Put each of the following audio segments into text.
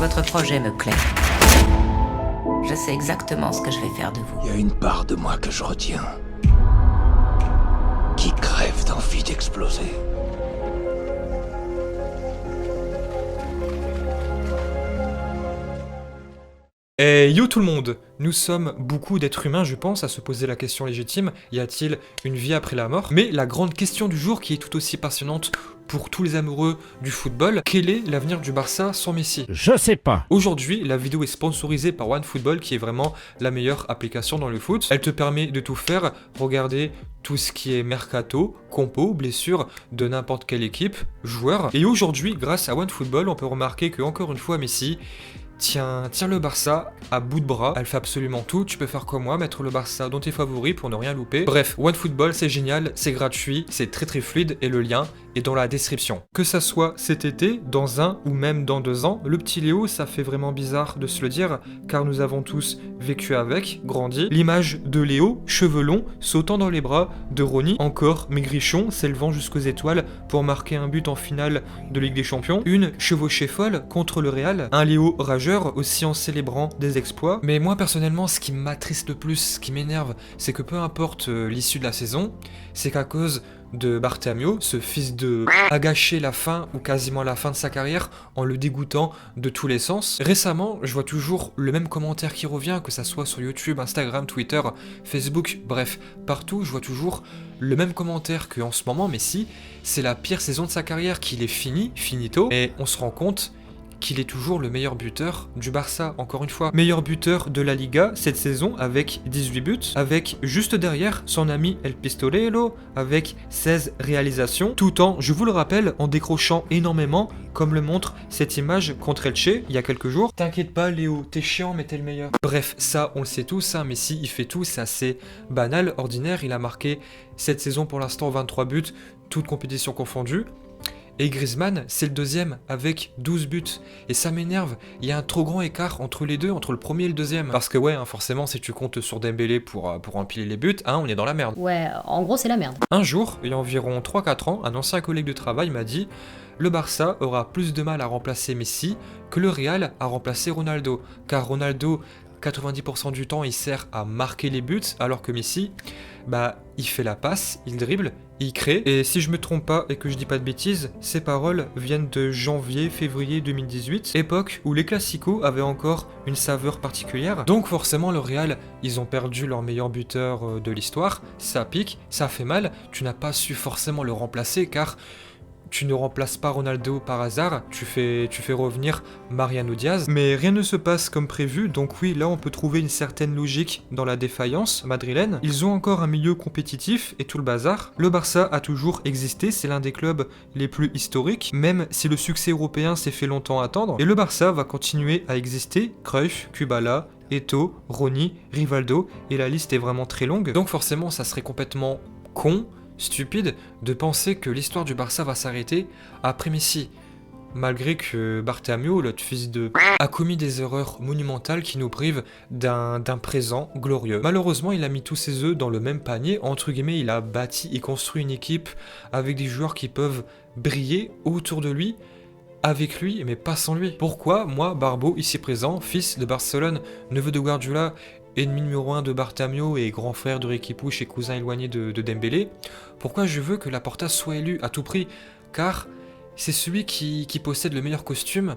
Votre projet me plaît. Je sais exactement ce que je vais faire de vous. Il y a une part de moi que je retiens, qui crève d'envie d'exploser. Et yo tout le monde, nous sommes beaucoup d'êtres humains, je pense, à se poser la question légitime, y a-t-il une vie après la mort? Mais la grande question du jour, qui est tout aussi passionnante pour tous les amoureux du football, quel est l'avenir du Barça sans Messi? Je sais pas. Aujourd'hui, la vidéo est sponsorisée par OneFootball, qui est vraiment la meilleure application dans le foot. Elle te permet de tout faire, regarder tout ce qui est mercato, compo, blessure de n'importe quelle équipe, joueur. Et aujourd'hui, grâce à OneFootball, on peut remarquer que encore une fois, Messi tient le Barça à bout de bras. Elle fait absolument tout. Tu peux faire comme moi, mettre le Barça dans tes favoris pour ne rien louper. Bref, OneFootball, c'est génial, c'est gratuit, c'est très fluide et le lien est dans la description. Que ça soit cet été, dans 1 ou même dans 2 ans, le petit Léo, ça fait vraiment bizarre de se le dire, car nous avons tous vécu avec, grandi. L'image de Léo, cheveux longs, sautant dans les bras de Ronny, encore maigrichon, s'élevant jusqu'aux étoiles pour marquer un but en finale de Ligue des Champions. Une chevauchée folle contre le Real. Un Léo rageur, aussi en célébrant des exploits. Mais moi, personnellement, ce qui m'attriste le plus, ce qui m'énerve, c'est que peu importe l'issue de la saison, c'est qu'à cause de Bartomeu, ce fils de a gâché la fin ou quasiment la fin de sa carrière en le dégoûtant de tous les sens. Récemment, je vois toujours le même commentaire qui revient, que ça soit sur YouTube, Instagram, Twitter, Facebook, bref, partout, je vois toujours le même commentaire qu'en ce moment, Messi, c'est la pire saison de sa carrière, qu'il est fini, finito, et on se rend compte qu'il est toujours le meilleur buteur du Barça, encore une fois. Meilleur buteur de la Liga cette saison avec 18 buts, avec juste derrière son ami El Pistolero avec 16 réalisations, tout en, je vous le rappelle, en décrochant énormément, comme le montre cette image contre Elche il y a quelques jours. T'inquiète pas Léo, t'es chiant mais t'es le meilleur. Bref, ça on le sait tous, hein, Messi il fait tout, c'est assez banal, ordinaire, il a marqué cette saison pour l'instant 23 buts, toutes compétitions confondues. Et Griezmann, c'est le deuxième avec 12 buts. Et ça m'énerve, il y a un trop grand écart entre les deux, entre le premier et le deuxième. Parce que ouais, hein, forcément, si tu comptes sur Dembélé pour empiler les buts, hein, on est dans la merde. Ouais, en gros, c'est la merde. Un jour, il y a environ 3-4 ans, un ancien collègue de travail m'a dit « Le Barça aura plus de mal à remplacer Messi que le Real a remplacé Ronaldo. Car Ronaldo, 90% du temps, il sert à marquer les buts, alors que Messi, bah, il fait la passe, il dribble, il crée. Et si je me trompe pas et que je dis pas de bêtises, ces paroles viennent de janvier-février 2018, époque où les Classicos avaient encore une saveur particulière. Donc forcément, le Real, ils ont perdu leur meilleur buteur de l'histoire. Ça pique, ça fait mal. Tu n'as pas su forcément le remplacer car tu ne remplaces pas Ronaldo par hasard, tu fais revenir Mariano Diaz, mais rien ne se passe comme prévu, donc oui, là on peut trouver une certaine logique dans la défaillance madrilène. Ils ont encore un milieu compétitif et tout le bazar. Le Barça a toujours existé, c'est l'un des clubs les plus historiques, même si le succès européen s'est fait longtemps attendre, et le Barça va continuer à exister, Cruyff, Kubala, Eto'o, Ronny, Rivaldo, et la liste est vraiment très longue, donc forcément ça serait complètement con, stupide de penser que l'histoire du Barça va s'arrêter après Messi, malgré que Bartomeu, l'autre fils de a commis des erreurs monumentales qui nous privent d'un présent glorieux. Malheureusement, il a mis tous ses œufs dans le même panier, entre guillemets, il a bâti et construit une équipe avec des joueurs qui peuvent briller autour de lui, avec lui, mais pas sans lui. Pourquoi, moi, Barbo, ici présent, fils de Barcelone, neveu de Guardiola, ennemi numéro 1 de Bartomeu et grand frère de Riqui Puig et cousin éloigné de Dembélé, pourquoi je veux que Laporta soit élu à tout prix? Car c'est celui qui possède le meilleur costume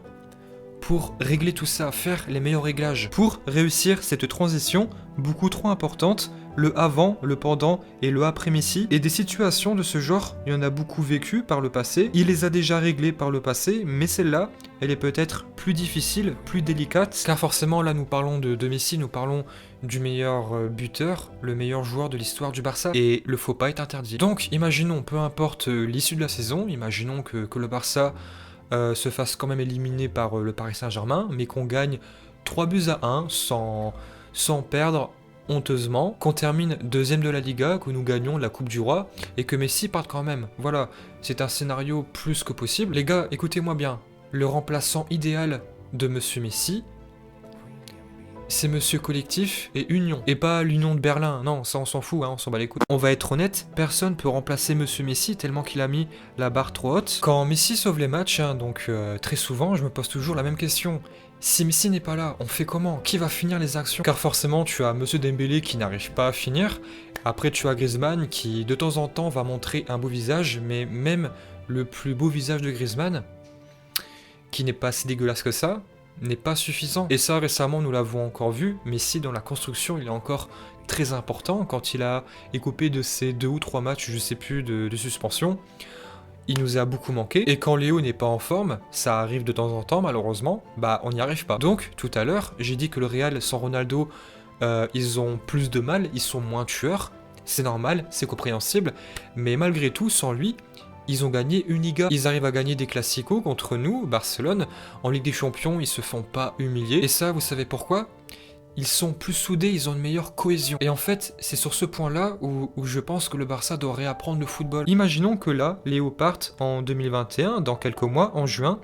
pour régler tout ça, faire les meilleurs réglages. Pour réussir cette transition beaucoup trop importante, le avant, le pendant et le après Messi, et des situations de ce genre, il y en a beaucoup vécu par le passé, il les a déjà réglées par le passé, mais celle-là, elle est peut-être plus difficile, plus délicate, car forcément là nous parlons de Messi, nous parlons du meilleur buteur, le meilleur joueur de l'histoire du Barça, et le faux pas est interdit. Donc imaginons, peu importe l'issue de la saison, imaginons que le Barça se fasse quand même éliminer par le Paris Saint-Germain, mais qu'on gagne 3-1 sans perdre honteusement, qu'on termine deuxième de la Liga, que nous gagnons la Coupe du Roi, et que Messi parte quand même. Voilà, c'est un scénario plus que possible. Les gars, écoutez-moi bien, le remplaçant idéal de Monsieur Messi, c'est monsieur collectif et union. Et pas l'union de Berlin, non, ça on s'en fout, hein, on s'en bat les couilles. On va être honnête, personne peut remplacer monsieur Messi tellement qu'il a mis la barre trop haute. Quand Messi sauve les matchs, hein, donc très souvent, je me pose toujours la même question. Si Messi n'est pas là, on fait comment? Qui va finir les actions? Car forcément, tu as monsieur Dembélé qui n'arrive pas à finir. Après, tu as Griezmann qui, de temps en temps, va montrer un beau visage, mais même le plus beau visage de Griezmann, qui n'est pas si dégueulasse que ça, n'est pas suffisant. Et ça, récemment, nous l'avons encore vu. Messi, dans la construction, il est encore très important. Quand il a écopé de ses 2 ou 3 matchs, je sais plus, de suspension, il nous a beaucoup manqué. Et quand Léo n'est pas en forme, ça arrive de temps en temps, malheureusement, bah on n'y arrive pas. Donc, tout à l'heure, j'ai dit que le Real, sans Ronaldo, ils ont plus de mal, ils sont moins tueurs. C'est normal, c'est compréhensible. Mais malgré tout, sans lui, ils ont gagné une Liga. Ils arrivent à gagner des classicos contre nous, Barcelone. En Ligue des Champions, ils se font pas humilier. Et ça, vous savez pourquoi? Ils sont plus soudés, ils ont une meilleure cohésion. Et en fait, c'est sur ce point-là où je pense que le Barça doit réapprendre le football. Imaginons que là, Léo parte en 2021, dans quelques mois, en juin,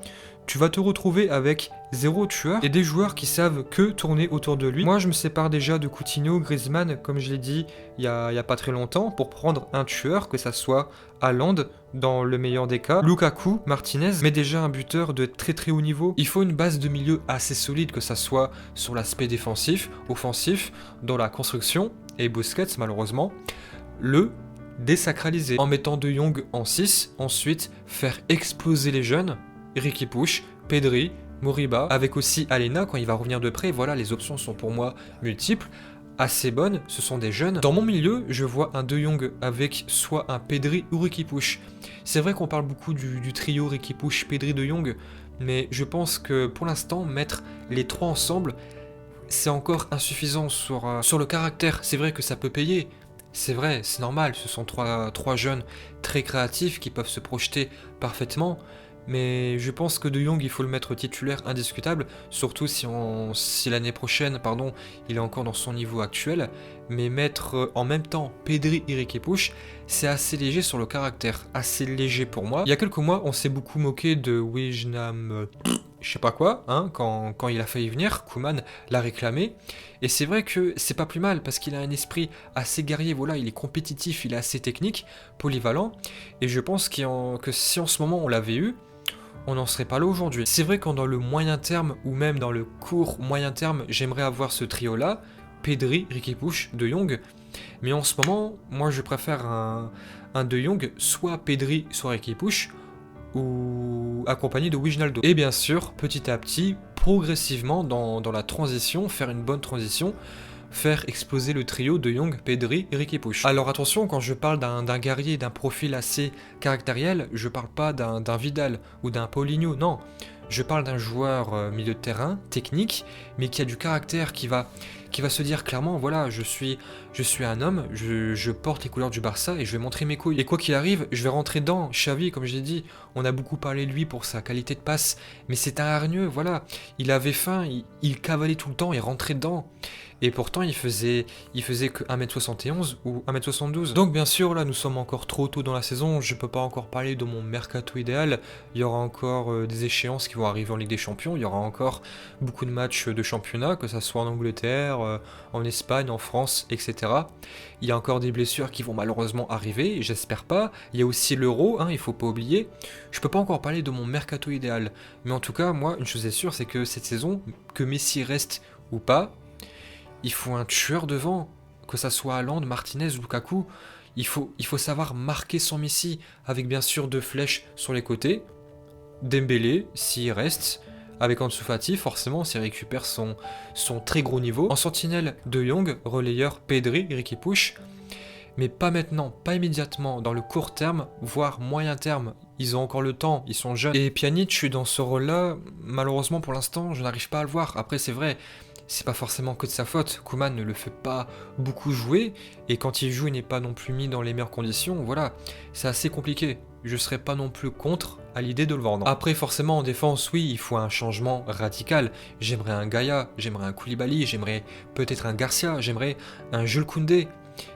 tu vas te retrouver avec 0 tueur et des joueurs qui savent que tourner autour de lui. Moi, je me sépare déjà de Coutinho, Griezmann, comme je l'ai dit il y a pas très longtemps, pour prendre un tueur, que ça soit Haaland, dans le meilleur des cas, Lukaku, Martinez, mais déjà un buteur de très très haut niveau. Il faut une base de milieu assez solide, que ça soit sur l'aspect défensif, offensif, dans la construction, et Busquets, malheureusement, le désacraliser. En mettant De Jong en 6, ensuite faire exploser les jeunes, Riqui Puig, Pedri, Moriba, avec aussi Alena quand il va revenir de près. Voilà, les options sont pour moi multiples, assez bonnes, ce sont des jeunes. Dans mon milieu, je vois un De Jong avec soit un Pedri ou Riqui Puig. C'est vrai qu'on parle beaucoup du trio Riqui Puig, Pedri, De Jong, mais je pense que pour l'instant, mettre les 3 ensemble, c'est encore insuffisant sur le caractère. C'est vrai que ça peut payer. C'est vrai, c'est normal, ce sont trois jeunes très créatifs qui peuvent se projeter parfaitement. Mais je pense que De Jong, il faut le mettre titulaire indiscutable, surtout si l'année prochaine, il est encore dans son niveau actuel. Mais mettre en même temps Pedri et Riqui Puig, c'est assez léger sur le caractère, assez léger pour moi. Il y a quelques mois, on s'est beaucoup moqué de Wijnaldum, je sais pas quoi, hein, quand il a failli venir, Koeman l'a réclamé. Et c'est vrai que c'est pas plus mal, parce qu'il a un esprit assez guerrier, voilà, il est compétitif, il est assez technique, polyvalent. Et je pense que si en ce moment on l'avait eu, on n'en serait pas là aujourd'hui. C'est vrai qu'en dans le moyen terme, ou même dans le court moyen terme, j'aimerais avoir ce trio-là, Pedri, Riqui Puig, De Jong. Mais en ce moment, moi je préfère un De Jong, soit Pedri, soit Riqui Puig, ou accompagné de Wijnaldum. Et bien sûr, petit à petit, progressivement, dans la transition, faire une bonne transition, faire exploser le trio De Jong, Pedri et Riqui Puig. Alors attention, quand je parle d'un guerrier, d'un profil assez caractériel, je parle pas d'un Vidal ou d'un Paulinho, non. Je parle d'un joueur milieu de terrain, technique, mais qui a du caractère, qui va se dire clairement, voilà, je suis un homme, je porte les couleurs du Barça et je vais montrer mes couilles. Et quoi qu'il arrive, je vais rentrer dedans. Xavi, comme je l'ai dit, on a beaucoup parlé de lui pour sa qualité de passe, mais c'est un hargneux, voilà. Il avait faim, il cavalait tout le temps, il rentrait dedans. Et pourtant, il faisait que 1m71 ou 1m72. Donc bien sûr, là, nous sommes encore trop tôt dans la saison, je peux pas encore parler de mon mercato idéal. Il y aura encore des échéances qui vont arriver en Ligue des Champions, il y aura encore beaucoup de matchs de championnat, que ça soit en Angleterre, en Espagne, en France, etc. Il y a encore des blessures qui vont malheureusement arriver, j'espère pas. Il y a aussi l'Euro, hein, il faut pas oublier. Je peux pas encore parler de mon mercato idéal. Mais en tout cas, moi, une chose est sûre, c'est que cette saison, que Messi reste ou pas, il faut un tueur devant, que ça soit Haaland, Martinez ou Lukaku. Il faut savoir marquer son Messi, avec bien sûr 2 flèches sur les côtés. Dembélé, s'il reste, avec Ansu Fati, forcément, s'il récupère son très gros niveau. En sentinelle, De Jong, relayeur, Pedri, Riqui Puig. Mais pas maintenant, pas immédiatement, dans le court terme, voire moyen terme. Ils ont encore le temps, ils sont jeunes. Et Pjanic, dans ce rôle-là, malheureusement pour l'instant, je n'arrive pas à le voir. Après, c'est vrai, c'est pas forcément que de sa faute. Koeman ne le fait pas beaucoup jouer, et quand il joue, il n'est pas non plus mis dans les meilleures conditions. Voilà, c'est assez compliqué. Je serais pas non plus contre à l'idée de le vendre. Après, forcément, en défense, oui, il faut un changement radical. J'aimerais un Gaïa, j'aimerais un Koulibaly, j'aimerais peut-être un Garcia, j'aimerais un Jules Koundé.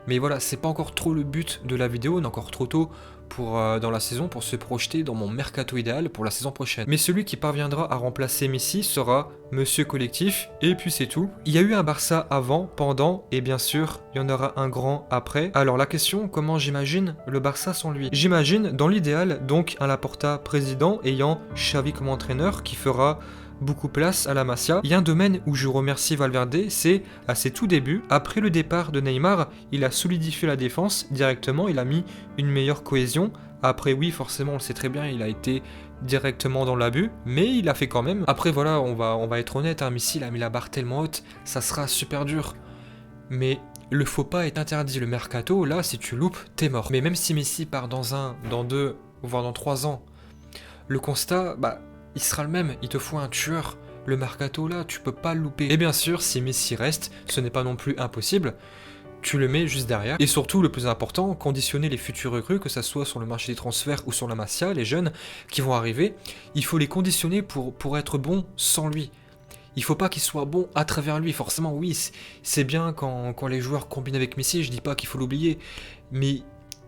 Mais voilà, c'est pas encore trop le but de la vidéo, on est encore trop tôt pour, dans la saison pour se projeter dans mon mercato idéal pour la saison prochaine. Mais celui qui parviendra à remplacer Messi sera Monsieur Collectif, et puis c'est tout. Il y a eu un Barça avant, pendant, et bien sûr, il y en aura un grand après. Alors la question, comment j'imagine le Barça sans lui? J'imagine, dans l'idéal, donc un Laporta président ayant Xavi comme entraîneur qui fera beaucoup place à la Masia. Il y a un domaine où je remercie Valverde, c'est à ses tout débuts, après le départ de Neymar, il a solidifié la défense directement, il a mis une meilleure cohésion. Après oui, forcément, on le sait très bien, il a été directement dans l'abus, mais il a fait quand même. Après voilà, on va être honnête, hein, Messi il a mis la barre tellement haute, ça sera super dur. Mais le faux pas est interdit, le mercato, là, si tu loupes, t'es mort. Mais même si Messi part dans 1, dans 2, voire dans 3 ans, le constat, il sera le même, il te faut un tueur. Le mercato là, tu peux pas le louper. Et bien sûr, si Messi reste, ce n'est pas non plus impossible, tu le mets juste derrière. Et surtout, le plus important, conditionner les futurs recrues, que ça soit sur le marché des transferts ou sur la Masia, les jeunes qui vont arriver, il faut les conditionner pour être bons sans lui. Il faut pas qu'ils soient bons à travers lui. Forcément, oui, c'est bien quand les joueurs combinent avec Messi, je dis pas qu'il faut l'oublier, mais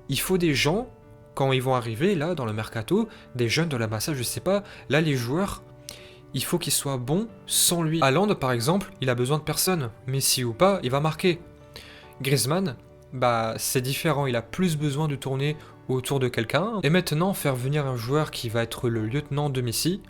il faut des gens, quand ils vont arriver là dans le mercato, des jeunes de la Masia, je sais pas, là les joueurs, il faut qu'ils soient bons sans lui. Haaland par exemple, il a besoin de personne, Messi ou pas, il va marquer. Griezmann, c'est différent, il a plus besoin de tourner autour de quelqu'un. Et maintenant, faire venir un joueur qui va être le lieutenant de Messi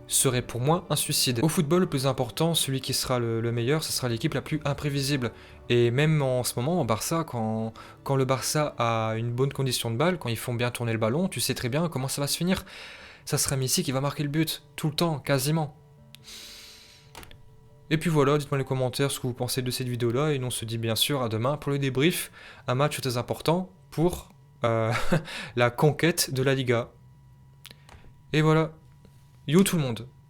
serait pour moi un suicide. Au football, le plus important, celui qui sera le meilleur, ce sera l'équipe la plus imprévisible. Et même en ce moment, en Barça, quand le Barça a une bonne condition de balle, quand ils font bien tourner le ballon, tu sais très bien comment ça va se finir. Ça sera Messi qui va marquer le but, tout le temps, quasiment. Et puis voilà, dites-moi dans les commentaires ce que vous pensez de cette vidéo-là, et nous on se dit bien sûr à demain pour le débrief, un match très important pour la conquête de la Liga. Et voilà, yo tout le monde.